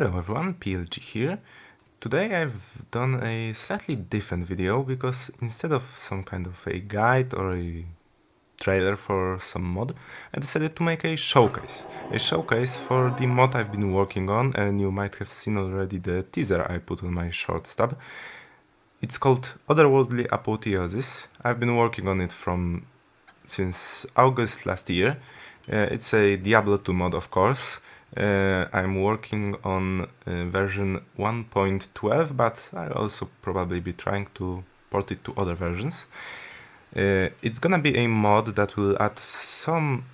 Hello everyone, PLG here. Today I've done a slightly different video because instead of some kind of a guide or a trailer for some mod, I decided to make a showcase. A showcase for the mod I've been working on, and you might have seen already the teaser I put on my shorts tab. It's called Otherworldly Apotheosis. I've been working on it since August last year. It's a Diablo 2 mod, of course. I'm working on version 1.12, but I'll also probably be trying to port it to other versions. It's gonna be a mod that will add some,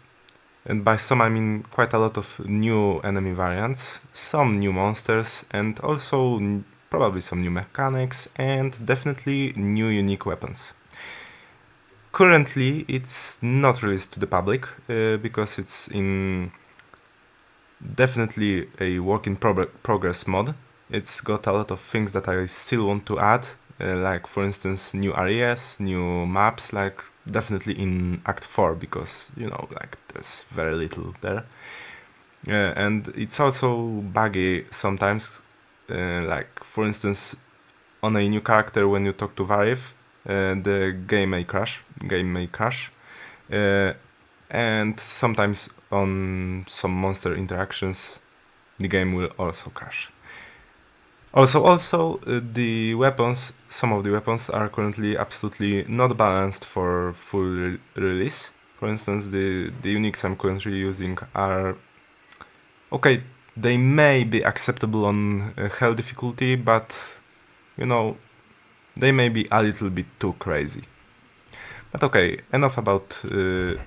and by some I mean quite a lot of new enemy variants, some new monsters, and also probably some new mechanics, and definitely new unique weapons. Currently it's not released to the public because it's in definitely a work in progress mod. It's got a lot of things that I still want to add, like for instance new areas, new maps, like definitely in Act 4 because, you know, like there's very little there. And it's also buggy sometimes, like for instance on a new character when you talk to Varif, the game may crash. And sometimes on some monster interactions the game will also crash. Also, the weapons, some of the weapons are currently absolutely not balanced for full release. For instance, the uniques I'm currently using are okay, they may be acceptable on hell difficulty, but you know, they may be a little bit too crazy. But okay, enough about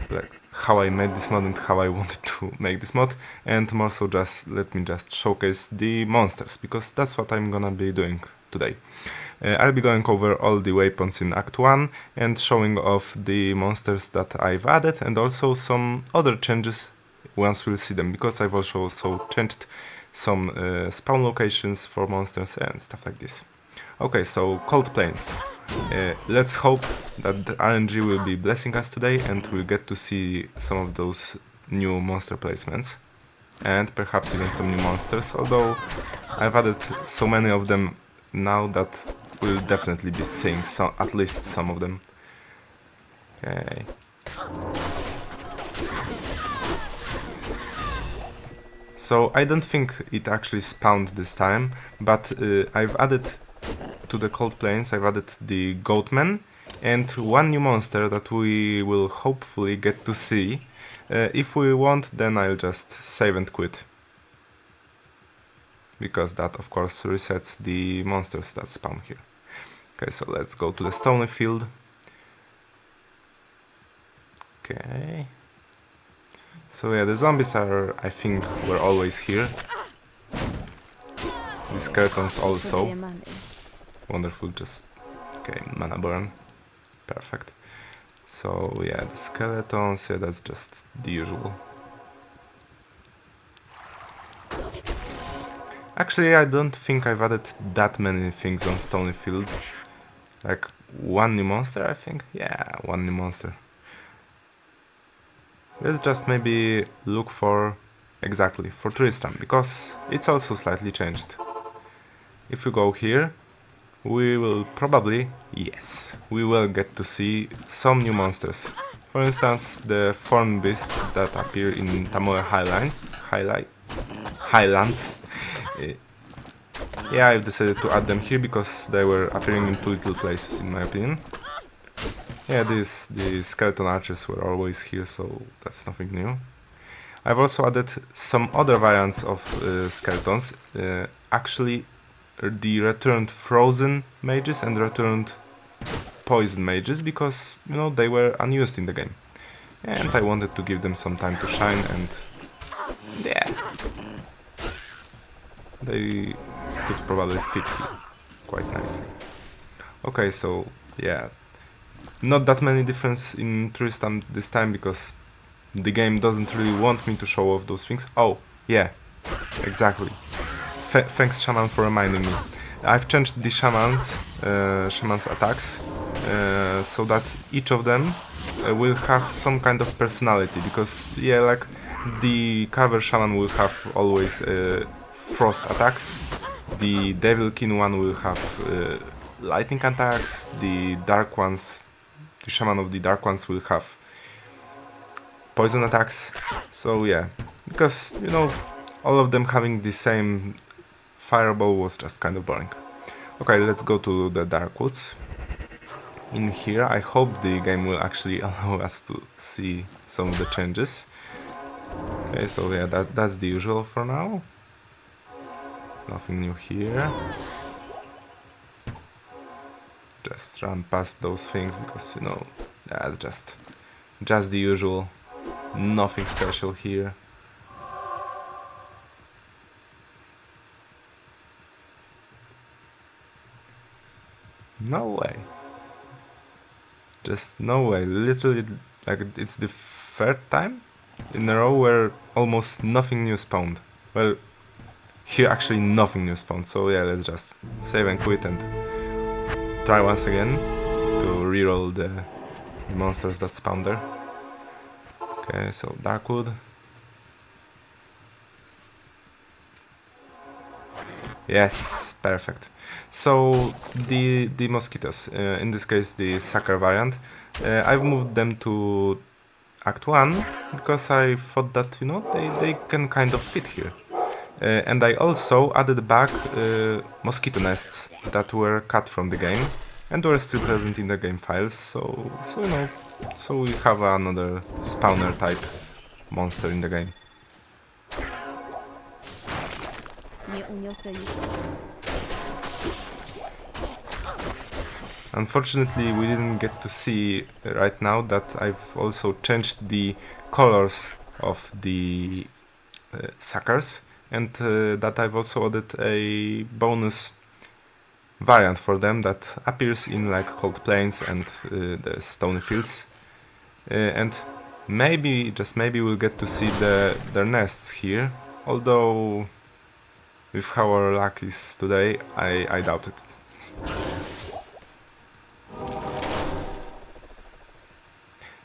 like how I made this mod and how I wanted to make this mod, and more so just let me just showcase the monsters, because that's what I'm gonna be doing today. I'll be going over all the weapons in Act 1 and showing off the monsters that I've added, and also some other changes once we'll see them, because I've also changed some spawn locations for monsters and stuff like this. Okay, so Cold Plains. Let's hope that the RNG will be blessing us today and we'll get to see some of those new monster placements and perhaps even some new monsters, although I've added so many of them now that we'll definitely be seeing at least some of them. Okay. So I don't think it actually spawned this time, but I've added to the Cold Plains, I've added the Goatman and one new monster that we will hopefully get to see. If we won't, then I'll just save and quit, because that of course resets the monsters that spawn here. Okay, so let's go to the stony field. Okay. So yeah, the zombies are, I think, were always here. The skeletons also. Wonderful, just okay, mana burn, perfect. So yeah, the skeletons, yeah, that's just the usual. Actually, I don't think I've added that many things on Stony Fields. Like one new monster, I think. Yeah, one new monster. Let's just maybe look for exactly for Tristan, because it's also slightly changed. If we go here, we will probably, yes, we will get to see some new monsters. For instance, the thorn beasts that appear in Tamoe Highlands. Yeah, I've decided to add them here because they were appearing in too little places, in my opinion. Yeah, the skeleton archers were always here, so that's nothing new. I've also added some other variants of skeletons. Actually, the returned frozen mages and returned poison mages, because, you know, they were unused in the game and I wanted to give them some time to shine, and yeah, they could probably fit here quite nicely. Okay, so yeah, not that many difference in Tristan this time because the game doesn't really want me to show off those things. Oh yeah, exactly. Thanks, shaman, for reminding me. I've changed the shaman's attacks so that each of them will have some kind of personality, because yeah, like the cover shaman will have always frost attacks. The Devilkin one will have lightning attacks. The dark ones, the shaman of the dark ones will have poison attacks. So yeah, because you know, all of them having the same fireball was just kind of boring. Okay, let's go to the dark woods. In here, I hope the game will actually allow us to see some of the changes. Okay, so yeah, that's the usual for now. Nothing new here. Just run past those things because, you know, that's just the usual. Nothing special here. No way. Just no way. Literally, like, it's the third time in a row where almost nothing new spawned. Well, here actually nothing new spawned, so yeah, let's just save and quit and try once again to reroll the monsters that spawned there. Okay, so Darkwood. Yes, perfect. So the mosquitoes, in this case the sucker variant, I've moved them to Act 1 because I thought that, you know, they can kind of fit here. And I also added back mosquito nests that were cut from the game and were still present in the game files, so you know, so we have another spawner type monster in the game. Unfortunately, we didn't get to see right now that I've also changed the colors of the suckers, and that I've also added a bonus variant for them that appears in like cold plains and the stony fields, and maybe, just maybe, we'll get to see their nests here, although with how our luck is today, I doubt it.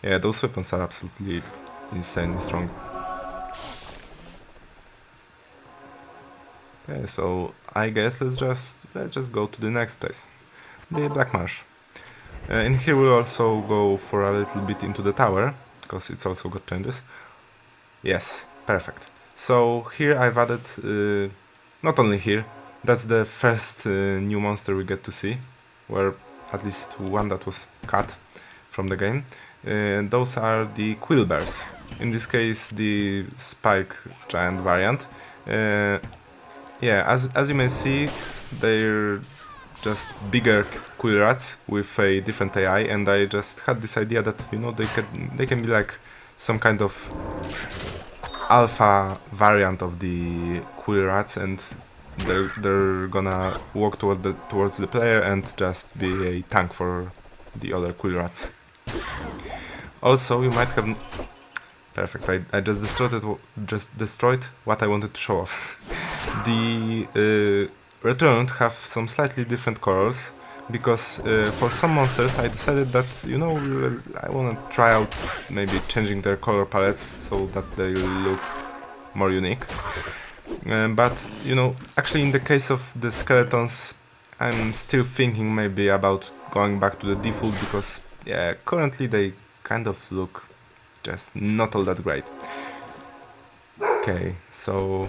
Yeah, those weapons are absolutely insanely strong. Okay, so I guess let's just go to the next place, the Black Marsh. In here we'll also go for a little bit into the tower, because it's also got changes. Yes, perfect. So here I've added, not only here, that's the first new monster we get to see, where at least one that was cut from the game. Those are the quill bears. In this case, the spike giant variant. Yeah, as you may see, they're just bigger quill rats with a different AI, and I just had this idea that, you know, they can be like some kind of alpha variant of the quill rats, and they're gonna walk towards the player and just be a tank for the other quill rats. Also, you might have... Perfect, I just destroyed what I wanted to show off. The returned have some slightly different colors, because for some monsters I decided that, you know, I want to try out maybe changing their color palettes so that they look more unique. But, you know, actually in the case of the skeletons, I'm still thinking maybe about going back to the default, because, yeah, currently they kind of look just not all that great. Okay, so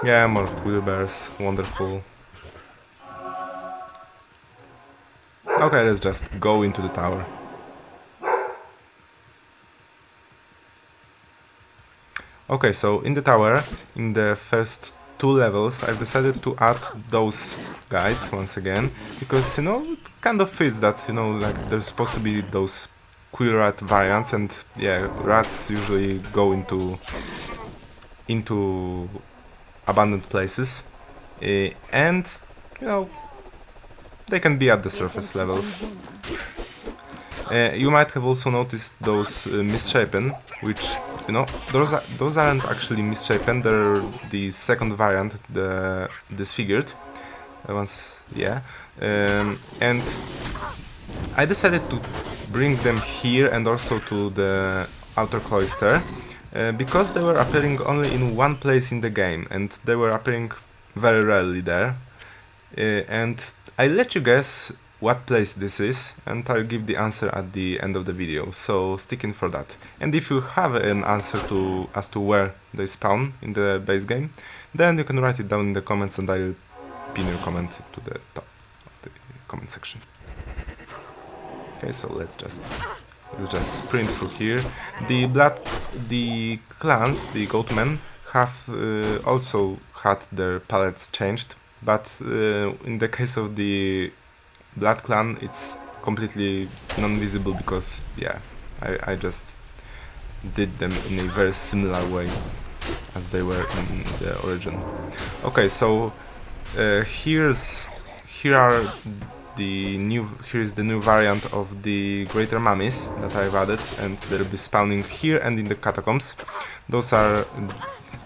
yeah, more quill bears, wonderful. Okay, let's just go into the tower. Okay, so in the tower, in the first 2 levels, I've decided to add those guys once again, because, you know, it kind of fits that, you know, like there's supposed to be those quill rat variants, and yeah, rats usually go into abandoned places, and, you know, they can be at the surface levels. You might have also noticed those misshapen, which, you know, those aren't actually misshapen, they're the second variant, the Disfigured ones, yeah. And I decided to bring them here and also to the outer cloister, because they were appearing only in one place in the game, and they were appearing very rarely there. And I'll let you guess what place this is, and I'll give the answer at the end of the video, so stick in for that. And if you have an answer as to where they spawn in the base game, then you can write it down in the comments and I'll pin your comment to the top of the comment section. Okay, so let's just sprint through here. The clans, the goatmen, have also had their palettes changed, but in the case of the Blood clan, it's completely non-visible because, yeah, I just did them in a very similar way as they were in the origin. Okay, so here is the new variant of the greater mummies that I've added, and they'll be spawning here and in the catacombs. Those are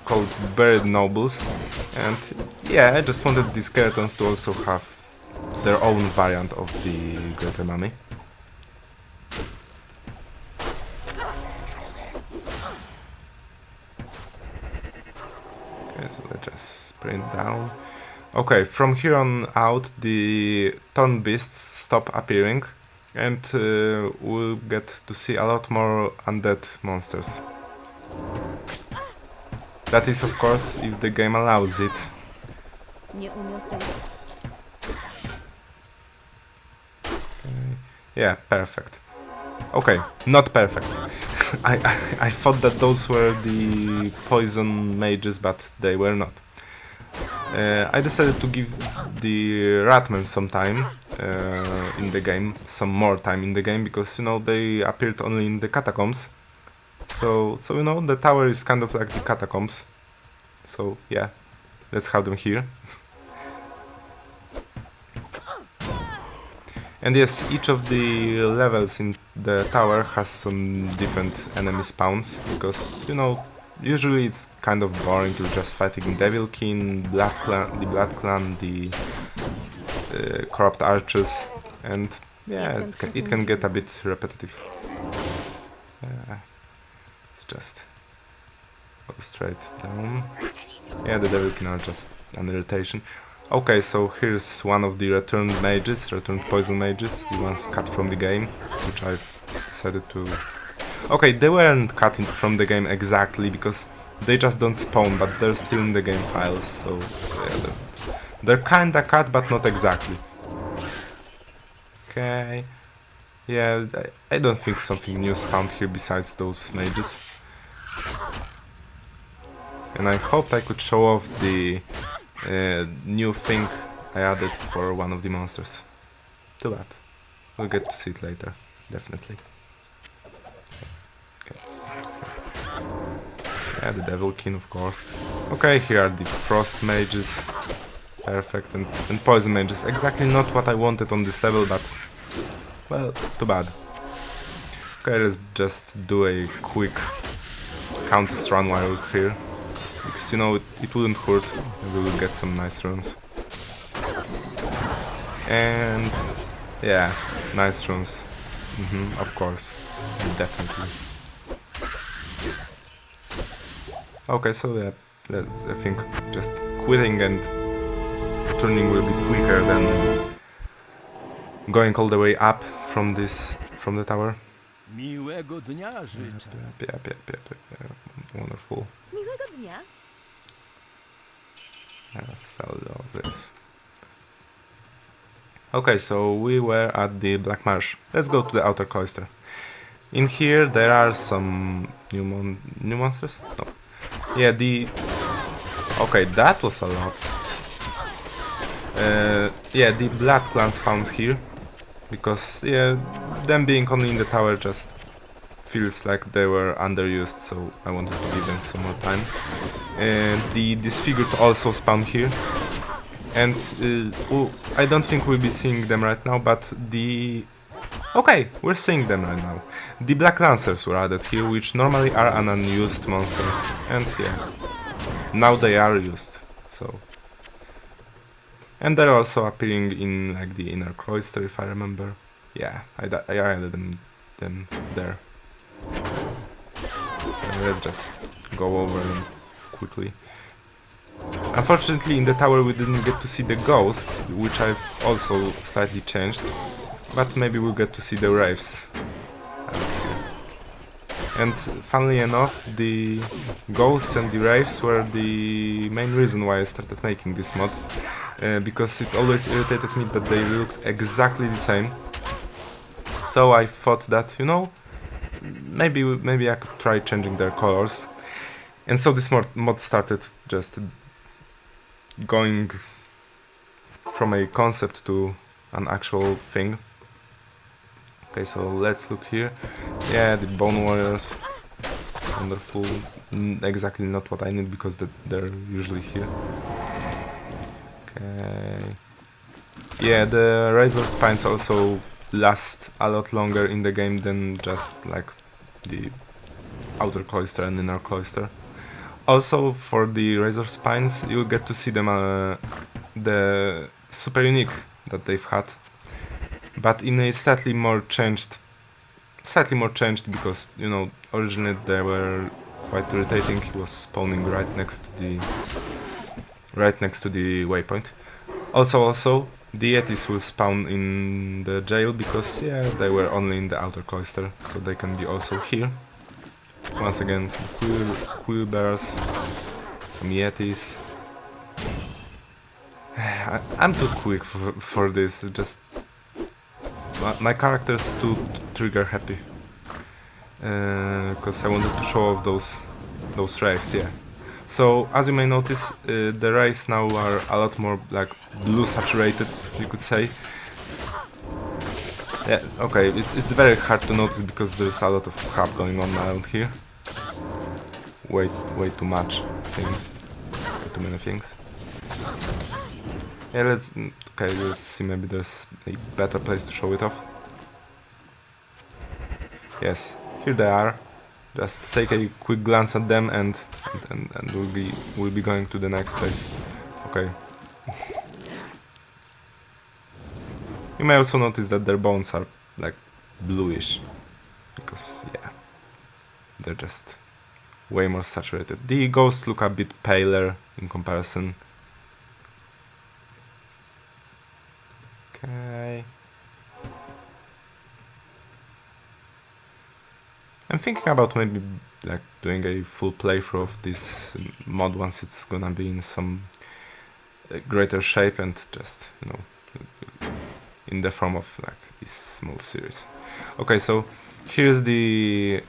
called buried nobles, and yeah, I just wanted the skeletons to also have their own variant of the greater mummy. Okay, so let's just sprint down. Okay, from here on out the thorn beasts stop appearing, and we'll get to see a lot more undead monsters. That is, of course, if the game allows it. Yeah, perfect. Okay, not perfect. I thought that those were the poison mages, but they were not. I decided to give the ratmen some time in the game, some more time in the game, because, you know, they appeared only in the catacombs. So you know, the tower is kind of like the catacombs. So yeah, let's have them here. And yes, each of the levels in the tower has some different enemy spawns, because, you know, usually it's kind of boring. You're just fighting Devil King, the Blood Clan, the corrupt archers, and yeah, it can get a bit repetitive. Let's just go straight down. Yeah, the Devil King are just an irritation. Okay, so here's one of the returned poison mages, the ones cut from the game, which I've decided to... Okay, they weren't cut from the game exactly, because they just don't spawn, but they're still in the game files, so yeah, they're kinda cut, but not exactly. Okay, yeah, I don't think something new spawned here besides those mages. And I hoped I could show off the new thing I added for one of the monsters. Too bad. We'll get to see it later, definitely. Okay, yeah, the Devil King, of course. Okay, here are the Frost Mages. Perfect, and Poison Mages. Exactly not what I wanted on this level, but... well, too bad. Okay, let's just do a quick Countess run while we're here. Because, you know, it wouldn't hurt, and we will get some nice runs. And... yeah, nice runs. Of course, definitely. Okay, so yeah, I think just quitting and turning will be quicker than going all the way up from the tower. Miłego dnia życzę. Wonderful. Miłego dnia. Sell all this. Okay, so we were at the Black Marsh. Let's go to the outer cloister. In here there are some new monsters? No. Yeah, okay, that was a lot. Yeah, the Blood Clan spawns here. Because, yeah, them being only in the tower just feels like they were underused, so I wanted to give them some more time. The Disfigured also spawn here. And I don't think we'll be seeing them right now, but the... okay, we're seeing them right now. The Black Lancers were added here, which normally are an unused monster. And yeah, now they are used, so... and they're also appearing in like the inner cloister, if I remember. Yeah, I added them there. So let's just go over them quickly. Unfortunately, in the tower we didn't get to see the ghosts, which I've also slightly changed, but maybe we'll get to see the wraiths. And funnily enough, the ghosts and the wraiths were the main reason why I started making this mod, because it always irritated me that they looked exactly the same. So I thought that, you know, maybe I could try changing their colors. And so this mod started just going from a concept to an actual thing. Okay, so let's look here. Yeah, the bone warriors. Wonderful. Exactly not what I need because they're usually here. Okay. Yeah, the razor spines also last a lot longer in the game than just like the outer cloister and inner cloister. Also, for the razor spines, you'll get to see them the super unique that they've had, but in a slightly more changed because, you know, originally they were quite irritating. He was spawning right next to the waypoint. Also, the Yetis will spawn in the jail because, yeah, they were only in the outer cloister, so they can be also here. Once again, some quill bears, some Yetis. I'm too quick for this. Just my character's too trigger happy, because I wanted to show off those wraiths. Yeah. So as you may notice, the wraiths now are a lot more like blue saturated, you could say. Yeah, okay, it's very hard to notice because there's a lot of crap going on around here. Way too much things. Way too many things. Yeah, let's see, maybe there's a better place to show it off. Yes, here they are. Just take a quick glance at them and we'll be going to the next place. Okay. You may also notice that their bones are like bluish, because yeah, they're just way more saturated. The ghosts look a bit paler in comparison. Okay. I'm thinking about maybe like doing a full playthrough of this mod once it's gonna be in some greater shape and just, you know, in the form of like this small series. Okay, so here's the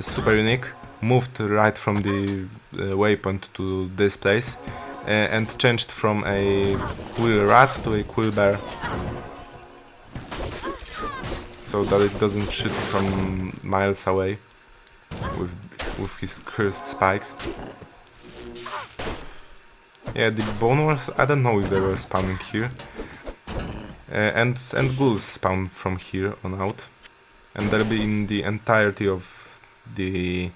super unique, moved right from the waypoint to this place, and changed from a quill rat to a quill bear, so that it doesn't shoot from miles away with his cursed spikes. Yeah, the bone wars, I don't know if they were spawning here. And ghouls spawn from here on out, and they'll be in the entirety of the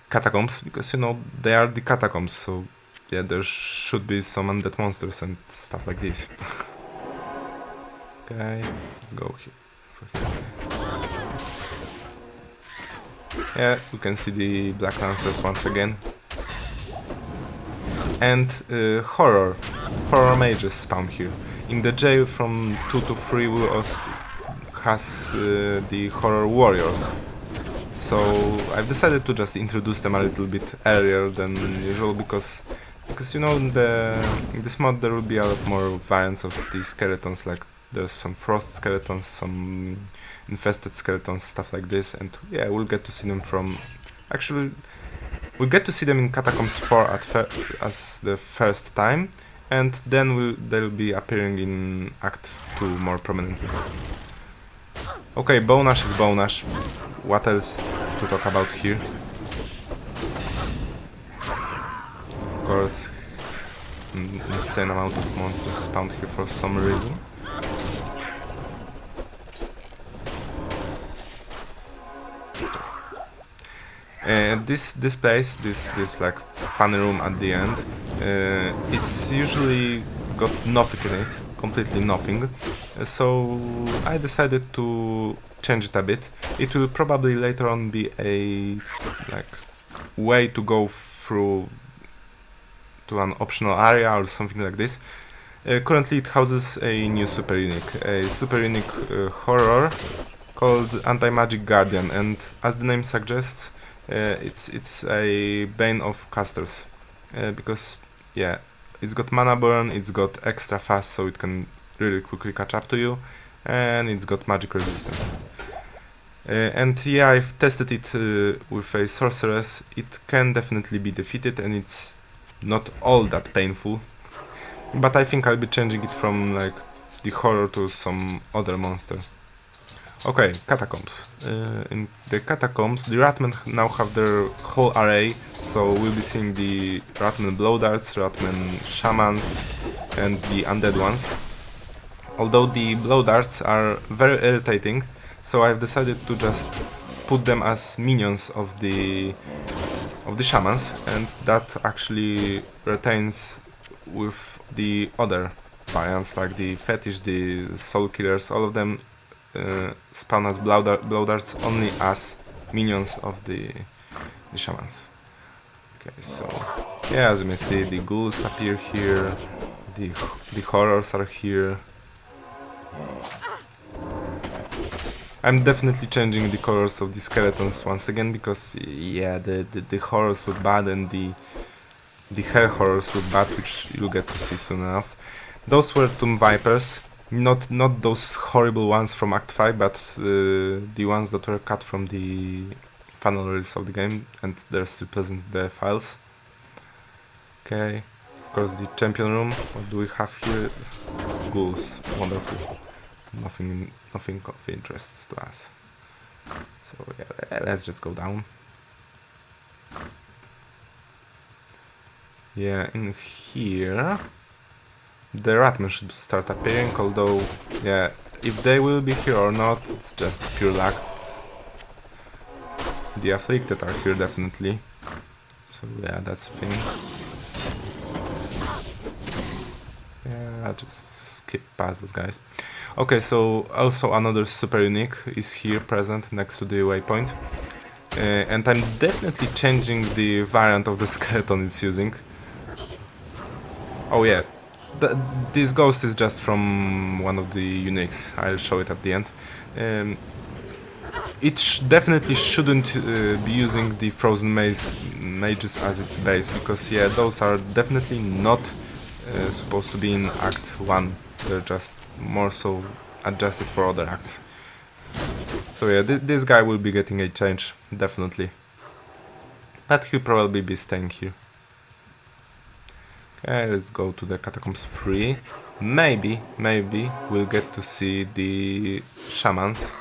catacombs, because, you know, they are the catacombs, so yeah, there should be some undead monsters and stuff like this. Okay, let's go here. Yeah, you can see the Black Lancers once again. And horror mages spawn here. In the jail from 2 to 3 we also has the horror warriors. So I've decided to just introduce them a little bit earlier than usual because you know, in this mod there will be a lot more variants of these skeletons. Like there's some frost skeletons, some infested skeletons, stuff like this, and yeah, we'll get to see them from. Actually, we'll get to see them in Catacombs 4 as the first time, and then they'll be appearing in Act 2 more prominently. Okay, Bonash is Bonash. What else to talk about here? Of course, insane amount of monsters spawned here for some reason. This place, this like funny room at the end, it's usually got nothing in it, completely nothing. So I decided to change it a bit. It will probably later on be a like way to go through to an optional area or something like this. Currently it houses a new super unique horror called Anti-Magic Guardian, and as the name suggests, it's a bane of casters, because yeah, it's got mana burn, it's got extra fast so it can really quickly catch up to you, and it's got magic resistance. And yeah, I've tested it with a sorceress. It can definitely be defeated and it's not all that painful. But I think I'll be changing it from like the horror to some other monster. Okay, Catacombs. In the Catacombs, the Ratmen now have their whole array, so we'll be seeing the Ratmen Blowdarts, Ratmen Shamans, and the Undead ones. Although the Blowdarts are very irritating, so I've decided to just put them as minions of the Shamans, and that actually retains with the other variants like the Fetish, the Soul Killers. All of them spawn as Blowdarts only as minions of the Shamans. Okay, so yeah, as you may see, the ghouls appear here, the horrors are here. I'm definitely changing the colors of the skeletons once again because yeah, the horrors look bad and the hell horrors look bad, which you'll get to see soon enough. Those were Tomb Vipers, not those horrible ones from Act 5, but the ones that were cut from the final release of the game, and they're still present in the files. Okay, of course the champion room. What do we have here? Ghouls, wonderful. Nothing of interest to us. So yeah, let's just go down. Yeah, in here the Ratmen should start appearing, although yeah, if they will be here or not, it's just pure luck. The Afflicted are here definitely. So yeah, that's a thing. Yeah, I'll just skip past those guys. Okay, so also another super unique is here present next to the waypoint. And I'm definitely changing the variant of the skeleton it's using. Oh yeah, this ghost is just from one of the uniques. I'll show it at the end. It definitely shouldn't be using the frozen mages as its base, because yeah, those are definitely not supposed to be in Act 1. They're just more so adjusted for other acts. So yeah, this guy will be getting a change, definitely. But he'll probably be staying here. Okay, let's go to the Catacombs 3. Maybe we'll get to see the Shamans.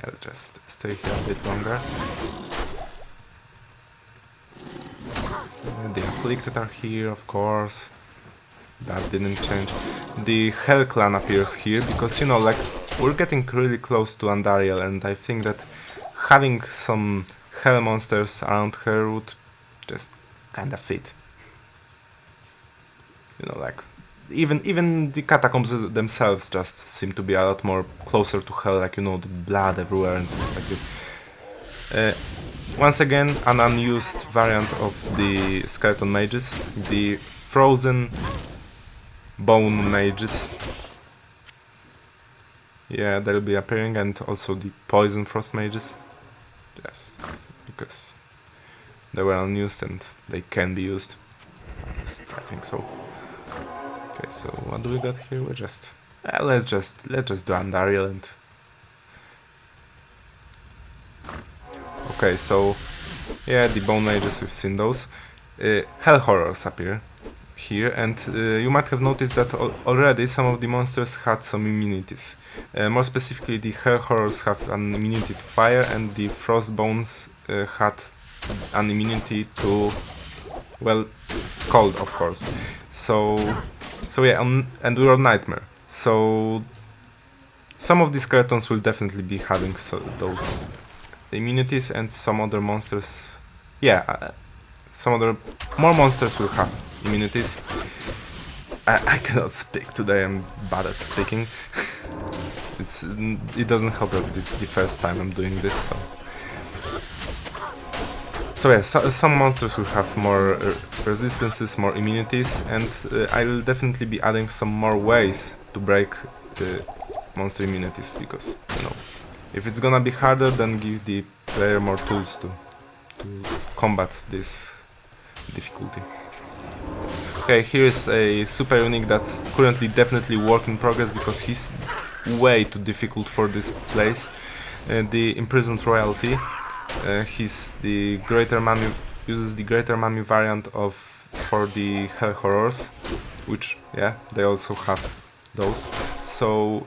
I'll just stay here a bit longer. The Afflicted are here, of course. That didn't change. The Hell Clan appears here because, you know, like, we're getting really close to Andariel, and I think that having some Hell monsters around her would just kinda fit. You know, like, even the Catacombs themselves just seem to be a lot more closer to Hell, like, you know, the blood everywhere and stuff like this. Once again, an unused variant of the Skeleton Mages, the Frozen Bone Mages. Yeah, they'll be appearing, and also the Poison Frost Mages. Yes, because they were unused and they can be used. I think so. Okay, so what do we got here? We just let's just do Andariel and. Okay, so yeah, the Bone Mages, we've seen those. Hell Horrors appear here, and you might have noticed that already some of the monsters had some immunities. More specifically, the Hell Horrors have an immunity to fire, and the Frostbones had an immunity to, well, cold, of course. So yeah, and we are Nightmare. So some of the skeletons will definitely be having those immunities, and some other monsters, yeah, some other more monsters will have immunities. I cannot speak today. I'm bad at speaking. It doesn't help that it's the first time I'm doing this. So yeah, some monsters will have more resistances, more immunities, and I'll definitely be adding some more ways to break monster immunities, because, you know, if it's gonna be harder, then give the player more tools to combat this difficulty. Okay, here's a super unique that's currently definitely work in progress, because he's way too difficult for this place. The Imprisoned Royalty. He's the Greater Mummy, uses the Greater Mummy variant of for the Hell Horrors, which, yeah, they also have those. So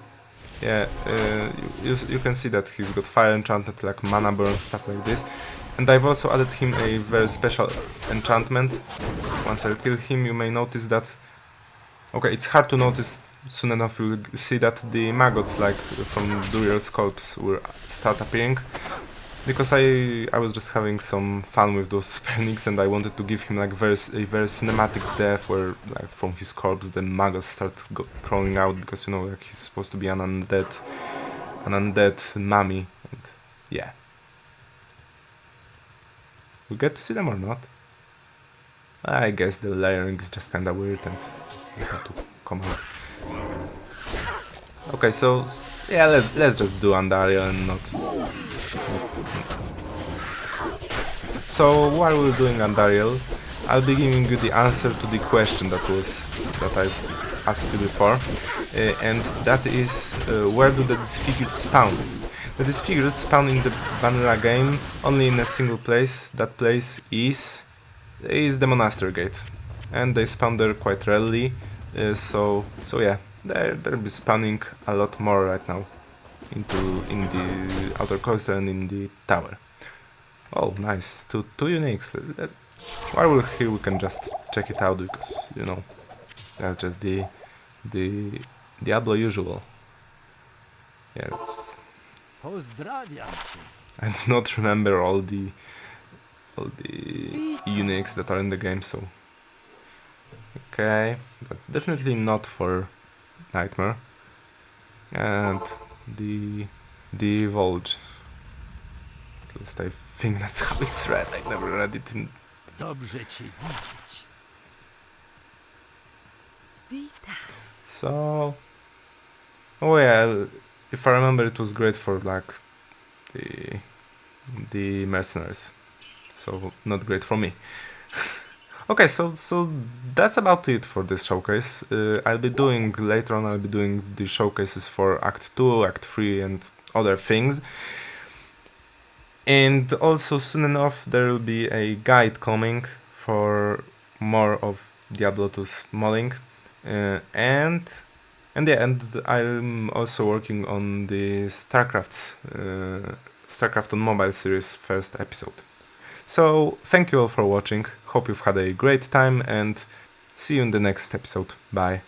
yeah, you can see that he's got fire enchantment, like mana burn, stuff like this. And I've also added him a very special enchantment. Once I kill him, you may notice that... Okay, it's hard to notice, soon enough you'll see that the maggots, like from Duriel's corpse, will start appearing. Because I was just having some fun with those super uniques, and I wanted to give him like a very cinematic death, where like from his corpse the maggots start crawling out, because, you know, like he's supposed to be an undead mummy, and yeah. We get to see them or not? I guess the layering is just kinda weird and we have to come out. Okay, so yeah, let's just do Andariel and not. So while we're doing Andariel, I'll be giving you the answer to the question that I've asked you before, and that is where do the Disfigured spawn? The Disfigured spawn in the vanilla game only in a single place. That place is the Monastery Gate, and they spawn there quite rarely. So yeah, they'll be spawning a lot more right now in the outer cloister and in the tower. Oh, nice, two uniques. While we're here, we can just check it out, because, you know, that's just the Diablo usual. Yeah, Pozdrawiam cię. I do not remember all the uniques that are in the game, so okay, that's definitely not for Nightmare. And the Volge. At least I think that's how it's read. I never read it in... Dobrze cię widzieć. So... Oh yeah, if I remember, it was great for like the mercenaries. So not great for me. Okay, so that's about it for this showcase. Later on I'll be doing the showcases for Act 2, Act 3 and other things. And also soon enough there will be a guide coming for more of Diablo 2's modding. And I'm also working on the StarCraft on Mobile series first episode. So thank you all for watching, hope you've had a great time, and see you in the next episode. Bye.